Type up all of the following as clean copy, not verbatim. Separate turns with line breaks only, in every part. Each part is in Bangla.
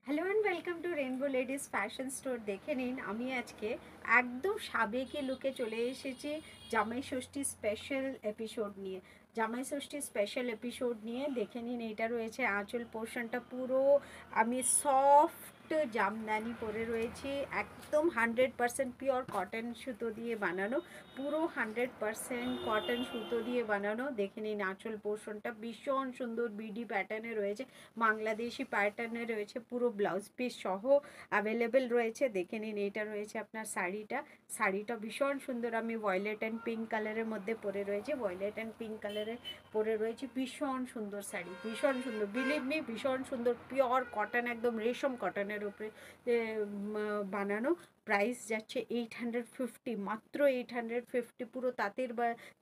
Hello and welcome to rainbow ladies fashion store. দেখে নিন, আমি আজকে একদম সাবেকি লুকে চলে এসেছি জামাই ষষ্ঠী স্পেশাল এপিসোড নিয়ে। জামাই ষষ্ঠী স্পেশাল এপিসোড নিয়ে দেখে নিন, এটা রয়েছে আঁচল পোর্শনটা পুরো আমি সফট জামদানি পরে রয়েছি, একদম 100% পিওর কটন সুতো দিয়ে বানানো, পুরো 100% কটন সুতো দিয়ে বানানো। দেখে নিন আঁচল পোর্শনটা ভীষণ সুন্দর বিডি প্যাটার্নে রয়েছে, বাংলাদেশি প্যাটার্নে রয়েছে, পুরো ব্লাউজ পিস সহ অ্যাভেলেবেল রয়েছে। দেখে নিন, এটা রয়েছে আপনার শাড়িটা ভীষণ সুন্দর। আমি ভয়েলেট অ্যান্ড পিঙ্ক কালারের মধ্যে পরে রয়েছে, ভয়েলেট অ্যান্ড পিঙ্ক কালারে পরে রয়েছে। ভীষণ সুন্দর শাড়ি, ভীষণ সুন্দর, বিলিভ মি ভীষণ সুন্দর, পিওর কটন, একদম রেশম কটনের উপরে বানানো। প্রাইস যাচ্ছে 850, মাত্র 850। পুরো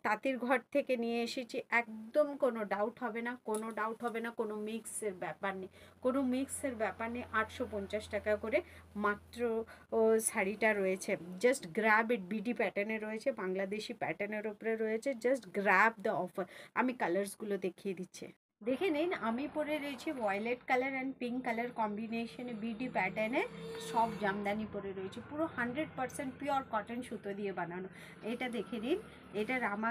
তাঁতির ঘর থেকে নিয়ে এসেছি, একদম কোনো ডাউট হবে না, কোনো ডাউট হবে না, কোনো মিক্সের ব্যাপার নেই, কোনো মিক্সের ব্যাপার নেই। 850 টাকা করে মাত্র শাড়িটা রয়েছে। জাস্ট গ্র্যাব ইট, বিডি প্যাটার্নে রয়েছে, বাংলাদেশি প্যাটার্নের উপরে রয়েছে। Just grab the offer. আমি কালার্সগুলো দেখিয়ে দিচ্ছি, দেখে নিন। আমি পরে রয়েছি ভয়েলেট কালার অ্যান্ড পিঙ্ক কালার কম্বিনেশনে বিডি প্যাটার্নে সব জামদানি পরে রয়েছে, পুরো 100% পিওর কটন সুতো দিয়ে বানানো। এটা দেখে নিন, এটা রামা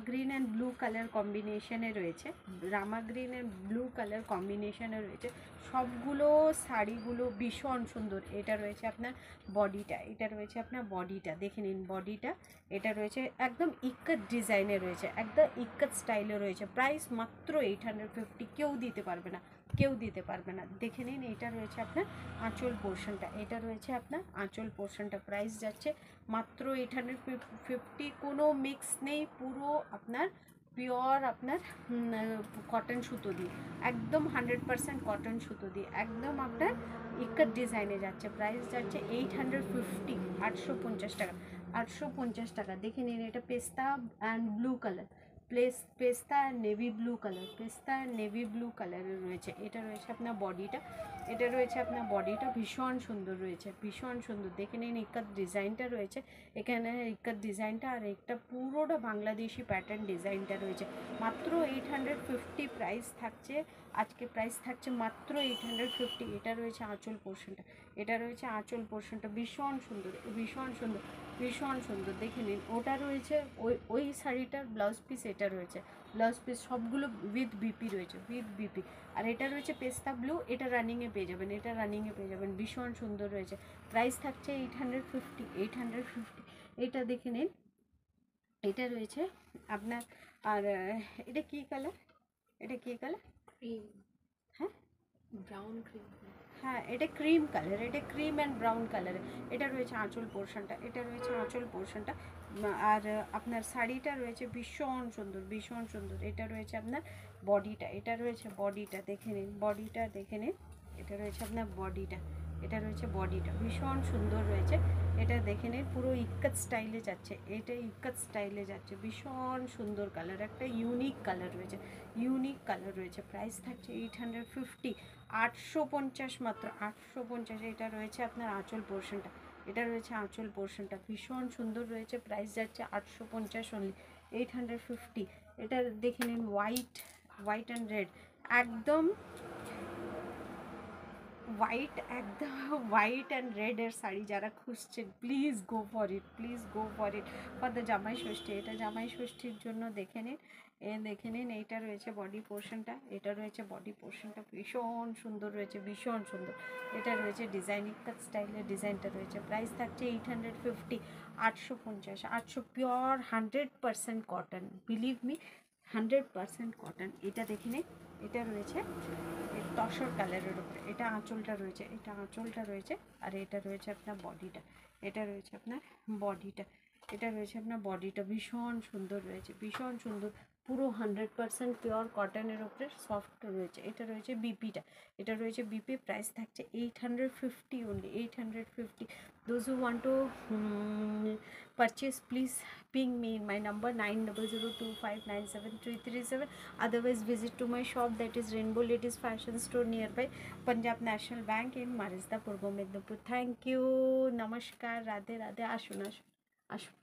গ্রিন অ্যান্ড ব্লু কালার কম্বিনেশনে রয়েছে, রামা গ্রিন অ্যান্ড ব্লু কালার কম্বিনেশনে রয়েছে। সবগুলো শাড়িগুলো ভীষণ সুন্দর। এটা রয়েছে আপনার বডিটা, এটা রয়েছে আপনার বডিটা, দেখে নিন বডিটা। এটা রয়েছে একদম ইক্কত ডিজাইনে রয়েছে, একদম ইক্কত স্টাইলে রয়েছে। প্রাইস মাত্র 850, কেউ দিতে পারবে না, কেউ দিতে পারবে না। দেখে নিন, এটা রয়েছে আপনার আঁচল পোর্শনটা, এটা রয়েছে আপনার আঁচল পোর্শনটা। প্রাইস যাচ্ছে মাত্র 850, কোনো মিক্স নেই, পুরো আপনার পিওর আপনার কটন সুতো দিয়ে, একদম 100% কটন সুতো দিয়ে, একদম আপনার ইক্কত ডিজাইনে যাচ্ছে। প্রাইস যাচ্ছে 850, 850 টাকা, 850 টাকা। দেখে নিন, এটা পেস্তা অ্যান্ড ব্লু কালার, পেস্তা নেভি ব্লু কালার, পেস্তা নেভি ব্লু কালারের রয়েছে। এটা রয়েছে আপনার বডিটা, এটা রয়েছে আপনার বডিটা, ভীষণ সুন্দর রয়েছে, ভীষণ সুন্দর। দেখে নিন ইক্কত ডিজাইনটা রয়েছে এখানে, ইক্কত ডিজাইনটা, আর একটা পুরোটা বাংলাদেশি প্যাটার্ন ডিজাইনটা রয়েছে। মাত্র 850 প্রাইস থাকছে, আজকে প্রাইস থাকছে মাত্র 850। এটা রয়েছে আঁচল পোর্শনটা, এটা রয়েছে আঁচল পোর্শনটা, ভীষণ সুন্দর, ভীষণ সুন্দর, ভীষণ সুন্দর। দেখে নিন, ওটা রয়েছে ওই শাড়িটার ব্লাউজ পিস, এটা রয়েছে ব্লাউজ পিস, সবগুলো উইথ বিপি রয়েছে, উইথ বিপি। আর এটা রয়েছে পেস্তা ব্লু, এটা রানিংয়ে পেয়ে যাবেন, এটা রানিংয়ে পেয়ে যাবেন, ভীষণ সুন্দর রয়েছে। প্রাইস থাকছে 850, 850। এটা দেখে নিন, এটা রয়েছে আপনার, আর এটা কি কালার, এটা কি কালার? ক্রিম, হ্যাঁ ব্রাউন ক্রিম, হ্যাঁ এটা ক্রিম কালার, এটা ক্রিম অ্যান্ড ব্রাউন কালারে। এটা রয়েছে আঁচল পোর্শনটা, এটা রয়েছে আঁচল পোর্শনটা। আর আপনার শাড়িটা রয়েছে ভীষণ সুন্দর, ভীষণ সুন্দর। এটা রয়েছে আপনার বডিটা, এটা রয়েছে বডিটা, দেখে নিন বডিটা, দেখে নিন। এটা রয়েছে আপনার বডিটা, এটা রয়েছে বডিটা, ভীষণ সুন্দর রয়েছে। এটা দেখে নিন, পুরো ইক্কত স্টাইলে যাচ্ছে, এটা ইক্কত স্টাইলে যাচ্ছে, ভীষণ সুন্দর কালার, একটা ইউনিক কালার রয়েছে, ইউনিক কালার রয়েছে। প্রাইস থাকছে 850, 850 মাত্র, 850। এটা রয়েছে আপনার আঁচল পোর্শনটা, এটা রয়েছে আঁচল পোর্শনটা, ভীষণ সুন্দর রয়েছে। প্রাইস যাচ্ছে 850 অনলি, 850। এটা দেখে নিন, হোয়াইট অ্যান্ড রেড, একদম একদম হোয়াইট অ্যান্ড রেডের শাড়ি যারা খুঁজছেন, please go for it, please go for it for the জামাই ষষ্ঠী। এটা জামাই ষষ্ঠীর জন্য দেখে নিন, দেখে নিন। এইটা রয়েছে বডি পোর্শনটা, এটা রয়েছে বডি পোর্শনটা, ভীষণ সুন্দর রয়েছে, ভীষণ সুন্দর। এটা রয়েছে ডিজাইনিং কাট স্টাইলের ডিজাইনটা রয়েছে। প্রাইস থাকছে 850, 850, 800, pure 100% cotton, believe me 100% cotton. এটা দেখে নিন, এটা রয়েছে তসর কালারের উপরে, এটা আঁচলটা রয়েছে, এটা আঁচলটা রয়েছে। আর এটা রয়েছে আপনার বডিটা, এটা রয়েছে আপনার বডিটা, এটা রয়েছে আপনার বডিটা, ভীষণ সুন্দর রয়েছে, ভীষণ সুন্দর, পুরো 100% পিওর কটনের উপরে সফট রয়েছে। এটা রয়েছে বিপিটা, এটা রয়েছে বিপি। প্রাইস থাকছে 850 only, 850। Those who want to purchase, please ping me in my number 9002597337. Otherwise visit to my shop, that is Rainbow Ladies Fashion Store nearby Punjab National Bank in Marisda, Purbo Mednipur. Thank you, namaskar, radhe radhe, ashun ashun ashun।